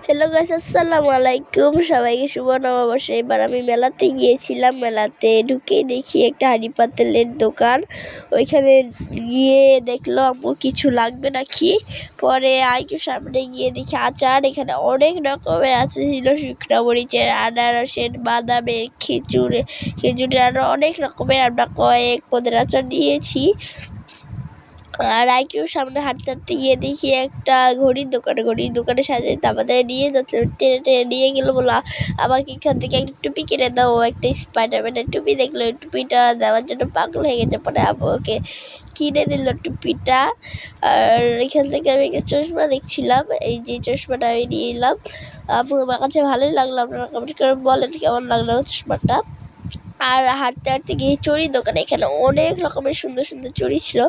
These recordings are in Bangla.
হ্যালো গাইস, আসসালামু আলাইকুম। সবাইকে শুভ নববর্ষ। এবার আমি মেলাতে গিয়েছিলাম। মেলাতে ঢুকেই দেখি একটা হাঁড়ি পাতিলের দোকান। ওইখানে গিয়ে দেখলো আম্মু কিছু লাগবে নাকি। পরে আরেকটু সামনে গিয়ে দেখি আচার। এখানে অনেক রকমের আচার ছিল, শুকনো মরিচের, আনারসের, বাদামের, খেজুরের আরও অনেক রকমের। আমরা কয়েক পদের আচার নিয়েছি। আর একটু সামনে হাঁটতে হাঁটতে গিয়ে দেখি একটা ঘড়ির দোকানে সাজাইতে আমাদের নিয়ে যাচ্ছে, টেনে টেনে নিয়ে গেলো। বলো আমাকে এখান থেকে একটা টুপি কিনে দাও। একটা স্পাইডারম্যানের টুপি দেখলো, ওই টুপিটা দেওয়ার জন্য পাগল হয়ে গেছে। পরে আমাকে কিনে দিল টুপিটা। আর এখান থেকে আমি একটা চশমা দেখছিলাম, এই যে চশমাটা আমি নিয়ে এলাম। আমার কাছে ভালোই লাগলো। আপনারা কমেন্ট করে বলেন কেমন লাগলো চশমাটা। আর হাঁটতে হাঁটতে গিয়ে চুড়ির দোকানে, এখানে অনেক রকমের সুন্দর সুন্দর চুড়ি ছিল।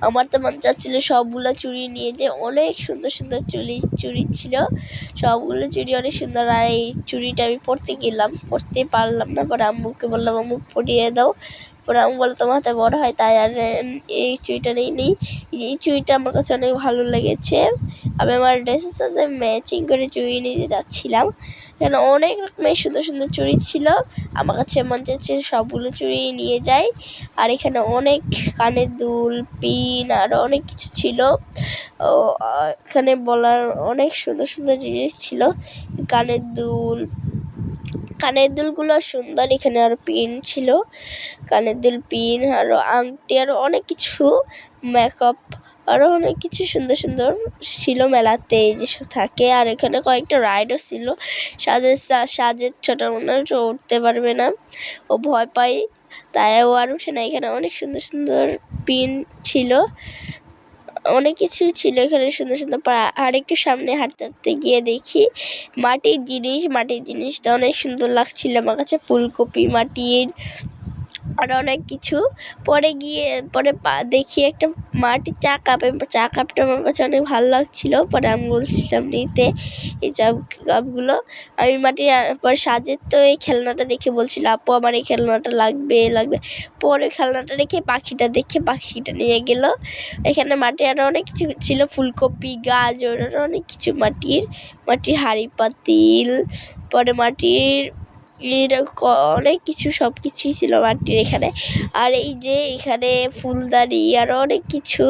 আমার তো মন চাচ্ছিল সবগুলো চুড়ি নিয়ে, যে অনেক সুন্দর সুন্দর চুড়ি ছিল। সবগুলো চুড়ি অনেক সুন্দর। আর এই চুড়িটা আমি পরতে পারলাম না। পরে আম্মুকে বললাম, আম্মু পরিয়ে দাও। পরে আম্মু বললো তোমার হাতে বড় হয় তাই আর এই চুড়িটা নেই। এই চুড়িটা আমার কাছে অনেক ভালো লেগেছে। আমি আমার ড্রেসের সাথে ম্যাচিং করে চুড়ি নিতে যাচ্ছিলাম। এখানে অনেক রকমের সুন্দর সুন্দর চুড়ি ছিল। আমার কাছে মন চাচ্ছে সবগুলো চুড়ি নিয়ে যাই। আর এখানে অনেক কানের দুল, পিন আরও অনেক কিছু ছিল। এখানে বলার অনেক সুন্দর সুন্দর জিনিস ছিল। কানের দুলগুলো সুন্দর। এখানে আরও পিন ছিল, কানের দুল, পিন আরও আংটি, আরও অনেক কিছু, মেকআপ আরও অনেক কিছু সুন্দর সুন্দর ছিল মেলাতে যেসব থাকে। আর এখানে কয়েকটা রাইডও ছিল। সাজের ছোটো মানুষ উঠতে পারবে না, ও ভয় পায়, তাই ও আর উঠে না। এখানে অনেক সুন্দর সুন্দর পিন ছিল, অনেক কিছু ছিল এখানে সুন্দর সুন্দর। আর একটু সামনে হাঁটতে হাঁটতে গিয়ে দেখি মাটির জিনিসটা অনেক সুন্দর লাগছিল আমার কাছে। ফুলকপি মাটির আর অনেক কিছু। পরে দেখি একটা মাটির চা কাপটা আমার কাছে অনেক ভালো লাগছিল। পরে আমি বলছিলাম নিতে এই কাপগুলো। আমি পরে সাজের তো এই খেলনাটা দেখে বলছিল, আপু আমার এই খেলনাটা লাগবে। পরে খেলনাটা রেখে পাখিটা নিয়ে গেল। এখানে মাটির আরও অনেক কিছু ছিল, ফুলকপি, গাজর, আরও অনেক কিছু মাটির হাঁড়ি পাতিল। পরে মাটির অনেক কিছু, সব কিছুই ছিল মাটির এখানে। আর এই যে এখানে ফুলদানি আরও অনেক কিছু,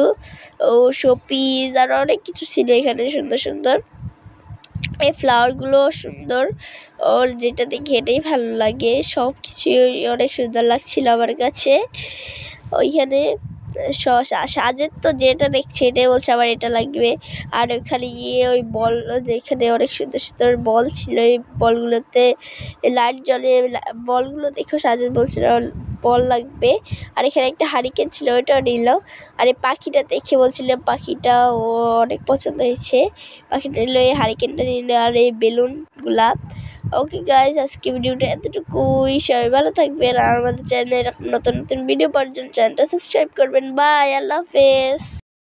শোপিস আরও অনেক কিছু ছিল এখানে সুন্দর সুন্দর। এই ফ্লাওয়ারগুলো সুন্দর, ওর যেটা দেখি এটাই ভালো লাগে। সব কিছুই অনেক সুন্দর লাগছিল আমার কাছে। ওইখানে সাজের তো যেটা দেখছে এটাই বলছে আমার এটা লাগবে। আর ওইখানে গিয়ে ওই বল, যেখানে অনেক সুন্দর সুন্দর বল ছিল, এই বলগুলোতে লাইট জ্বলে, বলগুলো দেখো সাজের বলছিল বল লাগবে। আর এখানে একটা হারিকেন ছিল, ওইটাও নিল। আর এই পাখিটা দেখে বলছিলাম, পাখিটা ও অনেক পছন্দ হয়েছে, পাখিটা নিল, এই হারিকেনটা নিল, আর এই বেলুনগুলা। ওকে গাইজ, আজকে ভিডিওটা এতটুকুই। সবাই ভালো থাকবেন। আর আমাদের চ্যানেলে এরকম নতুন নতুন ভিডিও পাওয়ার জন্য চ্যানেলটা সাবস্ক্রাইব করবেন। বাই, আল্লাহ হাফেজ।